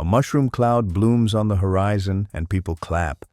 A mushroom cloud blooms on the horizon and people clap.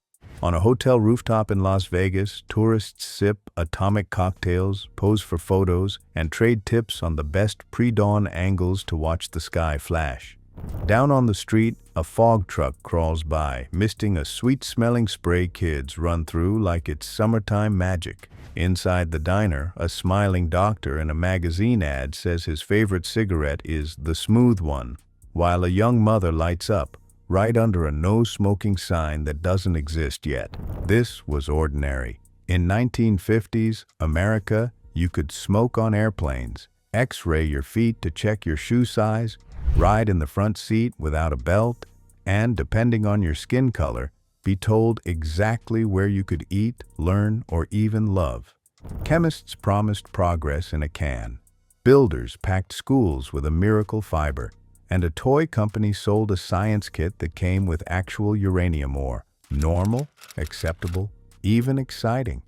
On a hotel rooftop in Las Vegas, tourists sip atomic cocktails, pose for photos, and trade tips on the best pre-dawn angles to watch the sky flash. Down on the street, a fog truck crawls by, misting a sweet-smelling spray kids run through like it's summertime magic. Inside the diner, a smiling doctor in a magazine ad says his favorite cigarette is the smooth one, while a young mother lights up, right under a no-smoking sign that doesn't exist yet. This was ordinary. In 1950s America, you could smoke on airplanes, X-ray your feet to check your shoe size, ride in the front seat without a belt, and, depending on your skin color, be told exactly where you could eat, learn, or even love. Chemists promised progress in a can. Builders packed schools with a miracle fiber. And a toy company sold a science kit that came with actual uranium ore. Normal, acceptable, even exciting.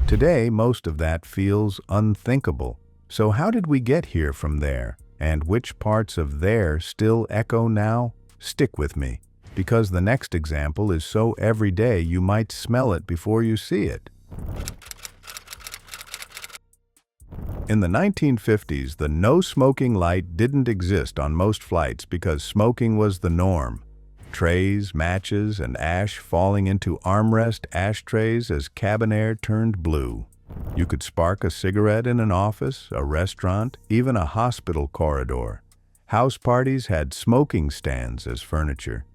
Today, most of that feels unthinkable. So how did we get here from there? And which parts of there still echo now? Stick with me, because the next example is so everyday you might smell it before you see it. In the 1950s, the no-smoking light didn't exist on most flights because smoking was the norm. Trays, matches, and ash falling into armrest ashtrays as cabin air turned blue. You could spark a cigarette in an office, a restaurant, even a hospital corridor. House parties had smoking stands as furniture.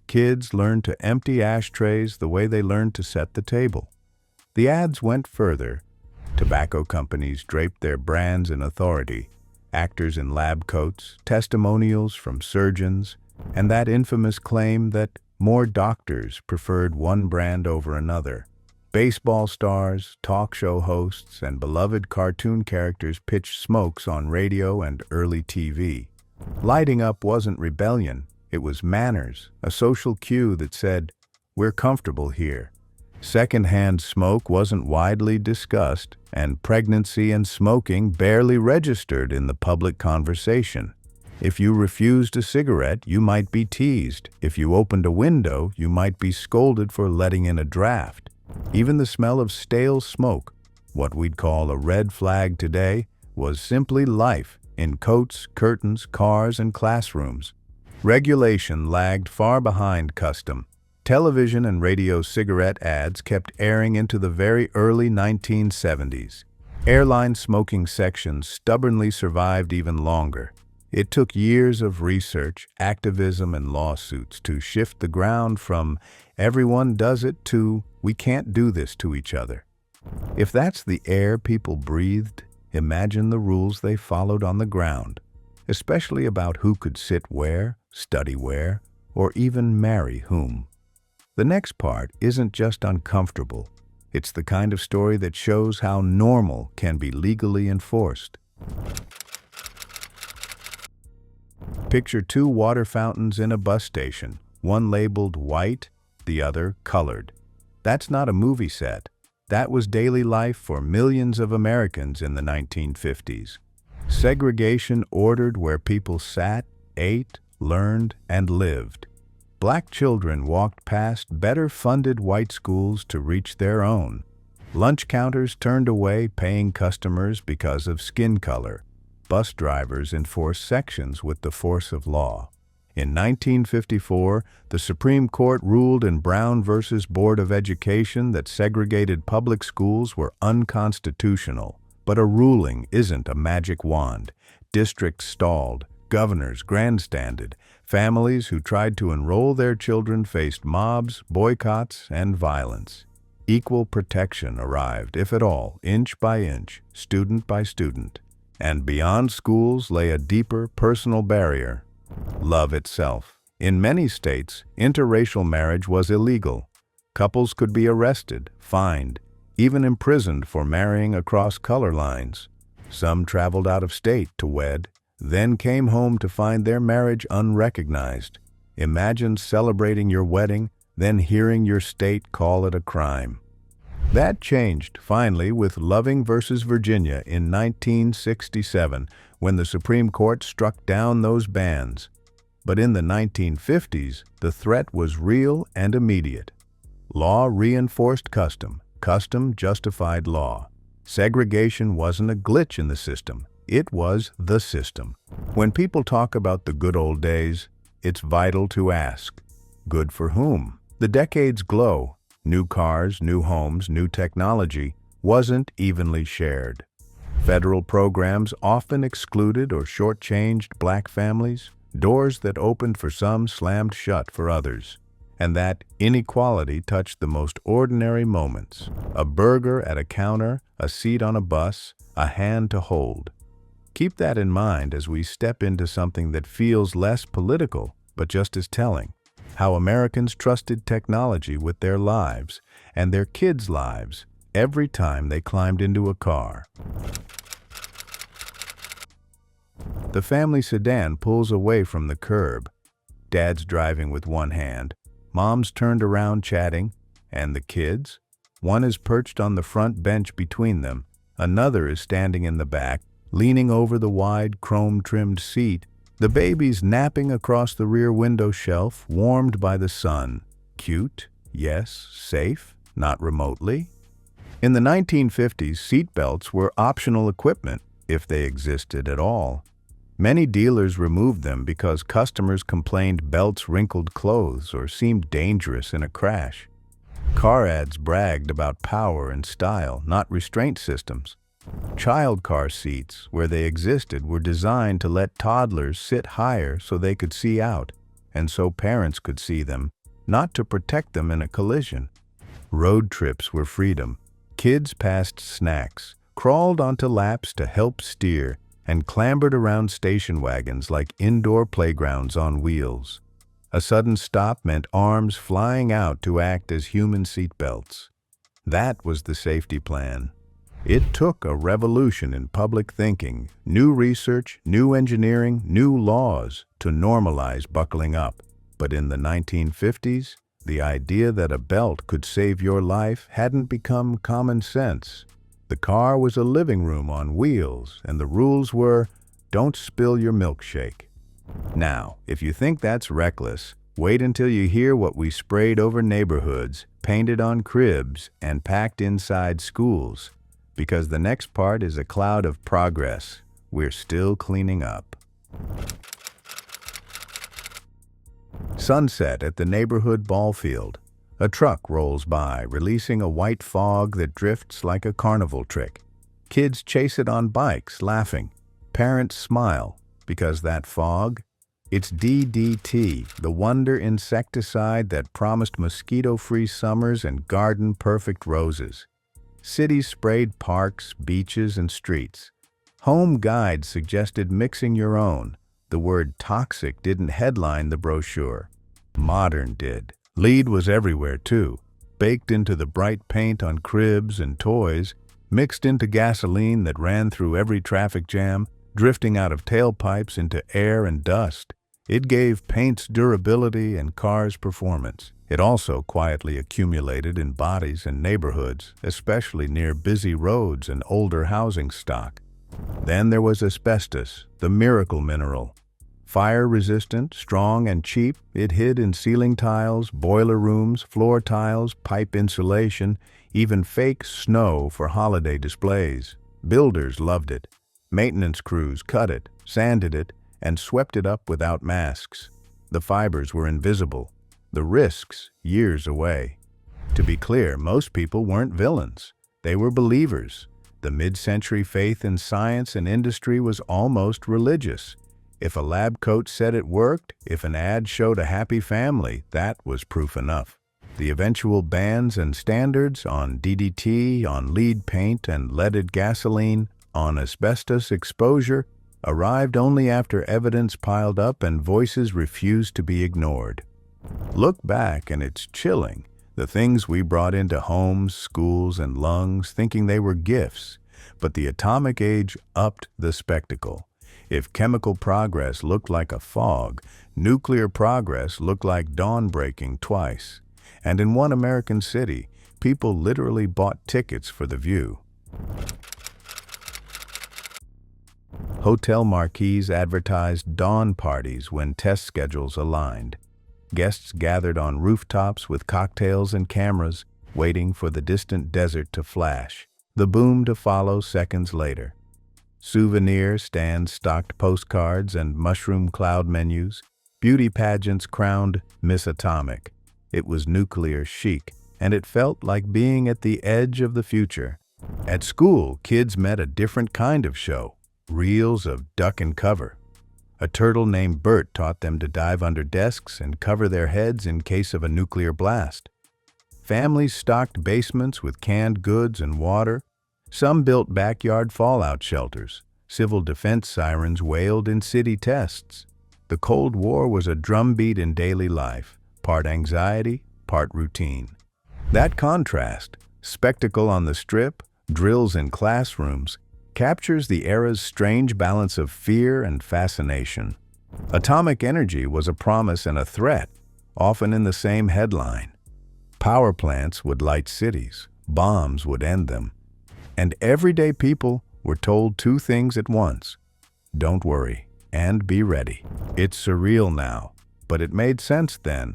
Kids learned to empty ashtrays the way they learned to set the table. The ads went further. Tobacco companies draped their brands in authority, actors in lab coats, testimonials from surgeons, and that infamous claim that more doctors preferred one brand over another. Baseball stars, talk show hosts, and beloved cartoon characters pitched smokes on radio and early TV. Lighting up wasn't rebellion, it was manners, a social cue that said, "We're comfortable here." Secondhand smoke wasn't widely discussed, and pregnancy and smoking barely registered in the public conversation. If you refused a cigarette, you might be teased. If you opened a window, you might be scolded for letting in a draft. Even the smell of stale smoke, what we'd call a red flag today, was simply life in coats, curtains, cars, and classrooms. Regulation lagged far behind custom. Television and radio cigarette ads kept airing into the very early 1970s. Airline smoking sections stubbornly survived even longer. It took years of research, activism, and lawsuits to shift the ground from "everyone does it" to "we can't do this to each other." If that's the air people breathed, imagine the rules they followed on the ground, especially about who could sit where, study where, or even marry whom. The next part isn't just uncomfortable. It's the kind of story that shows how normal can be legally enforced. Picture two water fountains in a bus station, one labeled white, the other colored. That's not a movie set. That was daily life for millions of Americans in the 1950s. Segregation ordered where people sat, ate, learned, and lived. Black children walked past better-funded white schools to reach their own. Lunch counters turned away paying customers because of skin color. Bus drivers enforced sections with the force of law. In 1954, the Supreme Court ruled in Brown v. Board of Education that segregated public schools were unconstitutional. But a ruling isn't a magic wand. Districts stalled, governors grandstanded. Families who tried to enroll their children faced mobs, boycotts, and violence. Equal protection arrived, if at all, inch by inch, student by student. And beyond schools lay a deeper personal barrier: love itself. In many states, interracial marriage was illegal. Couples could be arrested, fined, even imprisoned for marrying across color lines. Some traveled out of state to wed, then came home to find their marriage unrecognized. Imagine celebrating your wedding, then hearing your state call it a crime. That changed, finally, with Loving v. Virginia in 1967, when the Supreme Court struck down those bans. But in the 1950s, the threat was real and immediate. Law reinforced custom. Custom justified law. Segregation wasn't a glitch in the system. It was the system. When people talk about the good old days, it's vital to ask, good for whom? The decades glow. New cars, new homes, new technology wasn't evenly shared. Federal programs often excluded or shortchanged black families. Doors that opened for some slammed shut for others. And that inequality touched the most ordinary moments. A burger at a counter, a seat on a bus, a hand to hold. Keep that in mind as we step into something that feels less political, but just as telling. How Americans trusted technology with their lives and their kids' lives every time they climbed into a car. The family sedan pulls away from the curb. Dad's driving with one hand. Mom's turned around chatting. And the kids? One is perched on the front bench between them. Another is standing in the back, leaning over the wide, chrome-trimmed seat. The baby's napping across the rear window shelf, warmed by the sun. Cute, yes. Safe, not remotely. In the 1950s, seatbelts were optional equipment, if they existed at all. Many dealers removed them because customers complained belts wrinkled clothes or seemed dangerous in a crash. Car ads bragged about power and style, not restraint systems. Child car seats, where they existed, were designed to let toddlers sit higher so they could see out, and so parents could see them, not to protect them in a collision. Road trips were freedom. Kids passed snacks, crawled onto laps to help steer, and clambered around station wagons like indoor playgrounds on wheels. A sudden stop meant arms flying out to act as human seatbelts. That was the safety plan. It took a revolution in public thinking, new research, new engineering, new laws to normalize buckling up. But in the 1950s, the idea that a belt could save your life hadn't become common sense. The car was a living room on wheels, and the rules were, don't spill your milkshake. Now, if you think that's reckless, wait until you hear what we sprayed over neighborhoods, painted on cribs, and packed inside schools. Because the next part is a cloud of progress. We're still cleaning up. Sunset at the neighborhood ball field. A truck rolls by, releasing a white fog that drifts like a carnival trick. Kids chase it on bikes, laughing. Parents smile, because that fog, it's DDT, the wonder insecticide that promised mosquito-free summers and garden-perfect roses. Cities sprayed parks, beaches, and streets. Home guides suggested mixing your own. The word toxic didn't headline the brochure. Modern did. Lead was everywhere, too, baked into the bright paint on cribs and toys, mixed into gasoline that ran through every traffic jam, drifting out of tailpipes into air and dust. It gave paint's durability and cars' performance. It also quietly accumulated in bodies and neighborhoods, especially near busy roads and older housing stock. Then there was asbestos, the miracle mineral. Fire-resistant, strong, and cheap, it hid in ceiling tiles, boiler rooms, floor tiles, pipe insulation, even fake snow for holiday displays. Builders loved it. Maintenance crews cut it, sanded it, and swept it up without masks. The fibers were invisible. The risks years away. To be clear, most people weren't villains. They were believers. The mid-century faith in science and industry was almost religious. If a lab coat said it worked, if an ad showed a happy family, that was proof enough. The eventual bans and standards on DDT, on lead paint and leaded gasoline, on asbestos exposure, arrived only after evidence piled up and voices refused to be ignored. Look back and it's chilling. The things we brought into homes, schools, and lungs thinking they were gifts. But the atomic age upped the spectacle. If chemical progress looked like a fog, nuclear progress looked like dawn breaking twice. And in one American city, people literally bought tickets for the view. Hotel marquees advertised dawn parties when test schedules aligned. Guests gathered on rooftops with cocktails and cameras, waiting for the distant desert to flash, the boom to follow seconds later. Souvenir stands stocked postcards and mushroom cloud menus. Beauty pageants crowned Miss Atomic. It was nuclear chic, and it felt like being at the edge of the future. At school, kids met a different kind of show, reels of duck and cover. A turtle named Bert taught them to dive under desks and cover their heads in case of a nuclear blast. Families stocked basements with canned goods and water. Some built backyard fallout shelters. Civil defense sirens wailed in city tests. The Cold War was a drumbeat in daily life, part anxiety, part routine. That contrast, spectacle on the strip, drills in classrooms, captures the era's strange balance of fear and fascination. Atomic energy was a promise and a threat, often in the same headline. Power plants would light cities, bombs would end them. And everyday people were told two things at once: don't worry and be ready. It's surreal now, but it made sense then.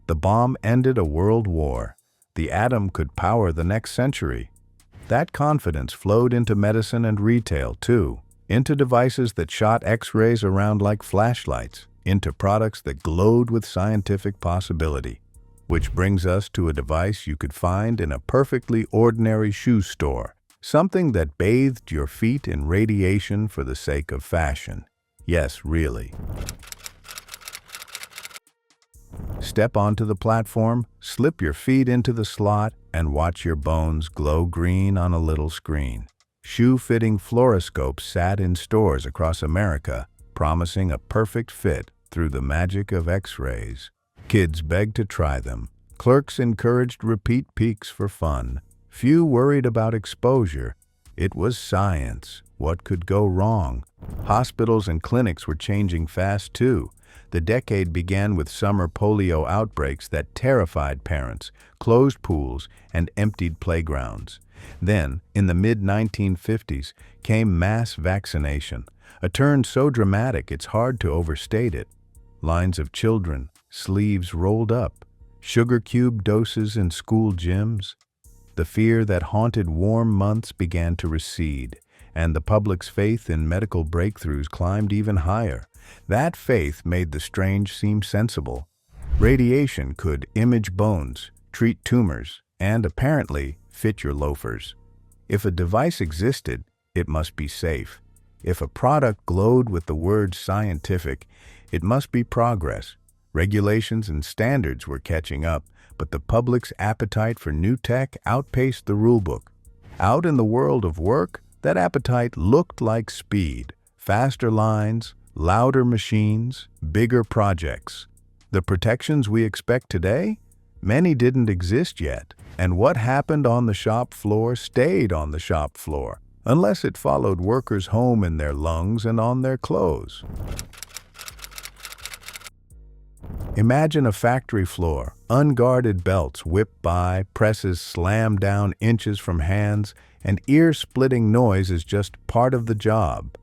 The bomb ended a world war. The atom could power the next century. That confidence flowed into medicine and retail, too, into devices that shot X-rays around like flashlights, into products that glowed with scientific possibility. Which brings us to a device you could find in a perfectly ordinary shoe store, something that bathed your feet in radiation for the sake of fashion. Yes, really. Step onto the platform, slip your feet into the slot, and watch your bones glow green on a little screen. Shoe-fitting fluoroscopes sat in stores across America, promising a perfect fit through the magic of X-rays. Kids begged to try them. Clerks encouraged repeat peeks for fun. Few worried about exposure. It was science. What could go wrong? Hospitals and clinics were changing fast, too. The decade began with summer polio outbreaks that terrified parents, closed pools, and emptied playgrounds. Then, in the mid-1950s, came mass vaccination, a turn so dramatic it's hard to overstate it. Lines of children, sleeves rolled up, sugar cube doses in school gyms. The fear that haunted warm months began to recede, and the public's faith in medical breakthroughs climbed even higher. That faith made the strange seem sensible. Radiation could image bones, treat tumors, and apparently fit your loafers. If a device existed, it must be safe. If a product glowed with the word scientific, it must be progress. Regulations and standards were catching up, but the public's appetite for new tech outpaced the rulebook. Out in the world of work, that appetite looked like speed, faster lines, louder machines, bigger projects. The protections we expect today? Many didn't exist yet, and what happened on the shop floor stayed on the shop floor, unless it followed workers home in their lungs and on their clothes. Imagine a factory floor. Unguarded belts whip by, presses slam down inches from hands, and ear-splitting noise is just part of the job.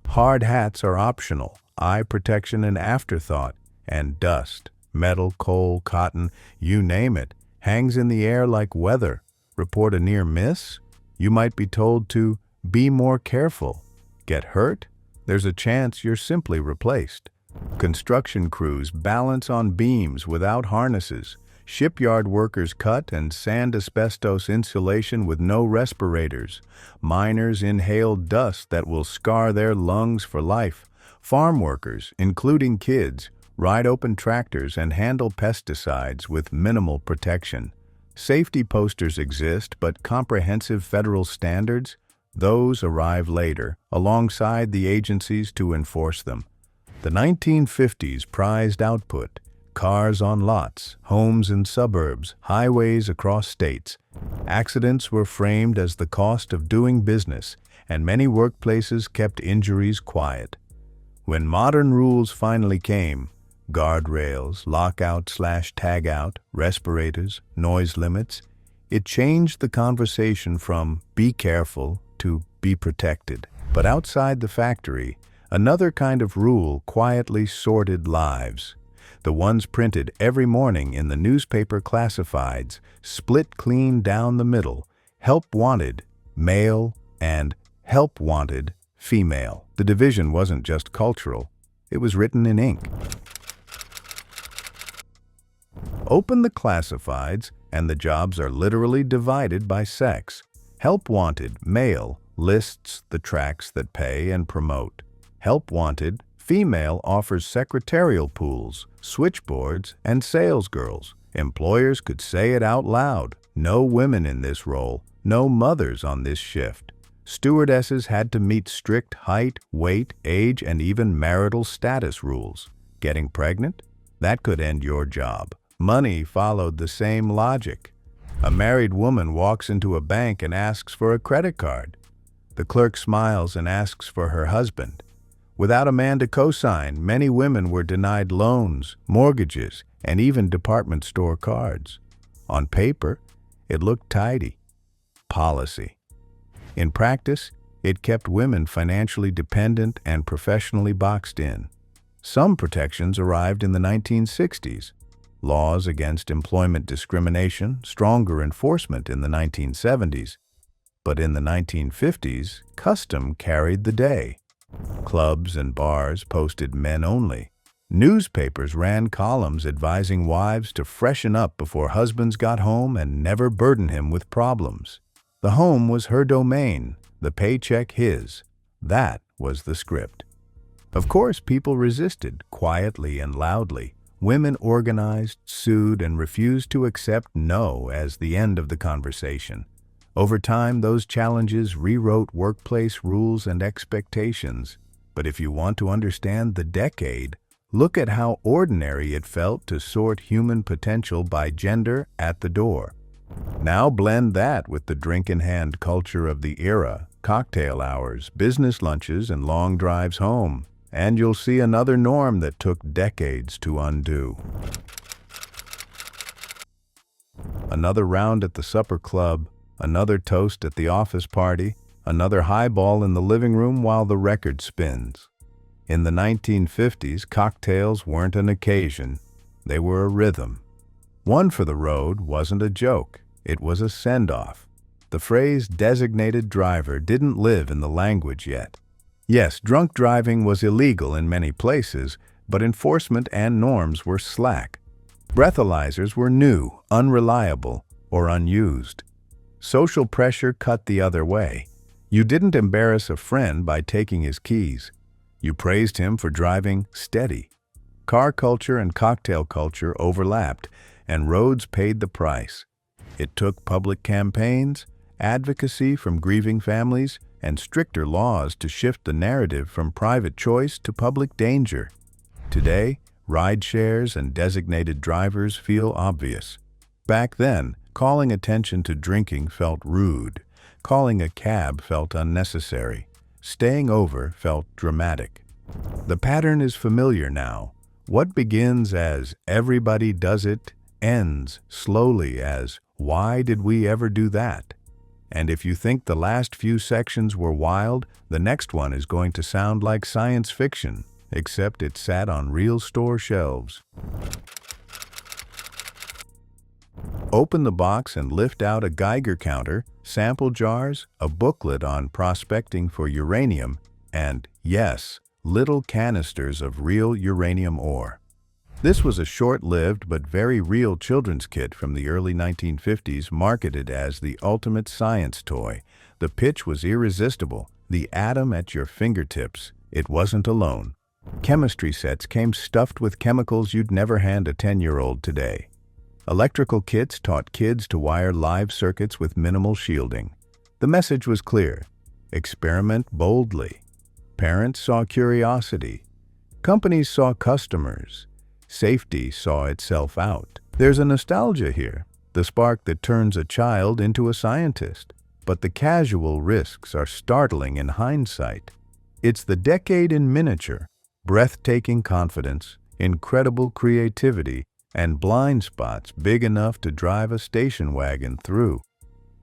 Hard hats are optional, eye protection an afterthought, and dust, metal, coal, cotton, you name it, hangs in the air like weather. Report a near miss? You might be told to be more careful. Get hurt? There's a chance you're simply replaced. Construction crews balance on beams without harnesses. Shipyard workers cut and sand asbestos insulation with no respirators. Miners inhale dust that will scar their lungs for life. Farm workers, including kids, ride open tractors and handle pesticides with minimal protection. Safety posters exist, but comprehensive federal standards? Those arrive later, alongside the agencies to enforce them. The 1950s prized output, cars on lots, homes in suburbs, highways across states. Accidents were framed as the cost of doing business, and many workplaces kept injuries quiet. When modern rules finally came, guardrails, lockout/tagout, respirators, noise limits, it changed the conversation from be careful to be protected. But outside the factory, Another kind of rule quietly sorted lives. The ones printed every morning in the newspaper classifieds, split clean down the middle, help wanted, male, and help wanted, female. The division wasn't just cultural, it was written in ink. Open the classifieds, and the jobs are literally divided by sex. Help wanted, male, lists the tracks that pay and promote. Help wanted, female offers secretarial pools, switchboards, and salesgirls. Employers could say it out loud. No women in this role, no mothers on this shift. Stewardesses had to meet strict height, weight, age, and even marital status rules. Getting pregnant? That could end your job. Money followed the same logic. A married woman walks into a bank and asks for a credit card. The clerk smiles and asks for her husband. Without a man to co-sign, many women were denied loans, mortgages, and even department store cards. On paper, it looked tidy. Policy. In practice, it kept women financially dependent and professionally boxed in. Some protections arrived in the 1960s. Laws against employment discrimination, stronger enforcement in the 1970s. But in the 1950s, custom carried the day. Clubs and bars posted men only. Newspapers ran columns advising wives to freshen up before husbands got home and never burden him with problems. The home was her domain, the paycheck his. That was the script. Of course, people resisted, quietly and loudly. Women organized, sued, and refused to accept no as the end of the conversation. Over time, those challenges rewrote workplace rules and expectations. But if you want to understand the decade, look at how ordinary it felt to sort human potential by gender at the door. Now blend that with the drink-in-hand culture of the era, cocktail hours, business lunches, and long drives home, and you'll see another norm that took decades to undo. Another round at the supper club, another toast at the office party, another highball in the living room while the record spins. In the 1950s, cocktails weren't an occasion, they were a rhythm. One for the road wasn't a joke, it was a send-off. The phrase designated driver didn't live in the language yet. Yes, drunk driving was illegal in many places, but enforcement and norms were slack. Breathalyzers were new, unreliable, or unused. Social pressure cut the other way. You didn't embarrass a friend by taking his keys. You praised him for driving steady. Car culture and cocktail culture overlapped, and roads paid the price. It took public campaigns, advocacy from grieving families, and stricter laws to shift the narrative from private choice to public danger. Today, ride shares and designated drivers feel obvious. Back then, calling attention to drinking felt rude. Calling a cab felt unnecessary. Staying over felt dramatic. The pattern is familiar now. What begins as "everybody does it" ends slowly as "why did we ever do that?" And if you think the last few sections were wild, the next one is going to sound like science fiction, except it sat on real store shelves. Open the box and lift out a Geiger counter, sample jars, a booklet on prospecting for uranium, and, yes, little canisters of real uranium ore. This was a short-lived but very real children's kit from the early 1950s marketed as the ultimate science toy. The pitch was irresistible, the atom at your fingertips. It wasn't alone. Chemistry sets came stuffed with chemicals you'd never hand a 10-year-old today. Electrical kits taught kids to wire live circuits with minimal shielding. The message was clear. Experiment boldly. Parents saw curiosity. Companies saw customers. Safety saw itself out. There's a nostalgia here, the spark that turns a child into a scientist. But the casual risks are startling in hindsight. It's the decade in miniature, breathtaking confidence, incredible creativity, and blind spots big enough to drive a station wagon through.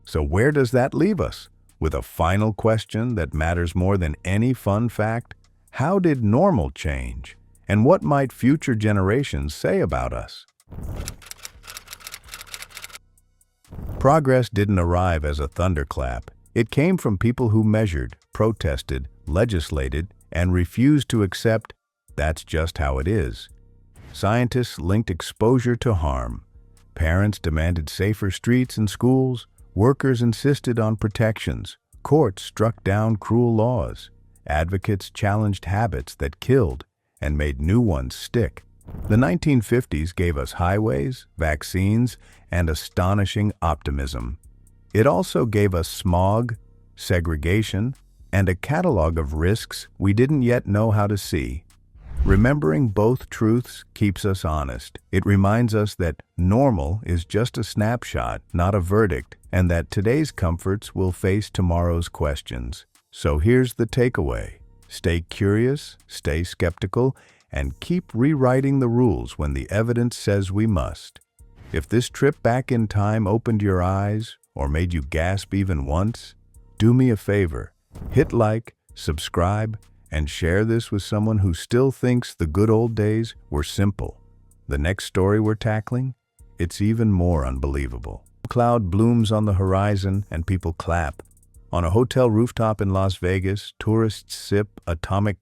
So where does that leave us? With a final question that matters more than any fun fact: How did normal change? And what might future generations say about us? Progress didn't arrive as a thunderclap. It came from people who measured, protested, legislated, and refused to accept that's just how it is. Scientists linked exposure to harm. Parents demanded safer streets and schools. Workers insisted on protections. Courts struck down cruel laws. Advocates challenged habits that killed and made new ones stick. The 1950s gave us highways, vaccines, and astonishing optimism. It also gave us smog, segregation, and a catalog of risks we didn't yet know how to see. Remembering both truths keeps us honest. It reminds us that normal is just a snapshot, not a verdict, and that today's comforts will face tomorrow's questions. So here's the takeaway. Stay curious, stay skeptical, and keep rewriting the rules when the evidence says we must. If this trip back in time opened your eyes or made you gasp even once, do me a favor. Hit like, subscribe, and share this with someone who still thinks the good old days were simple. The next story we're tackling? It's even more unbelievable. A cloud blooms on the horizon and people clap. On a hotel rooftop in Las Vegas, tourists sip atomic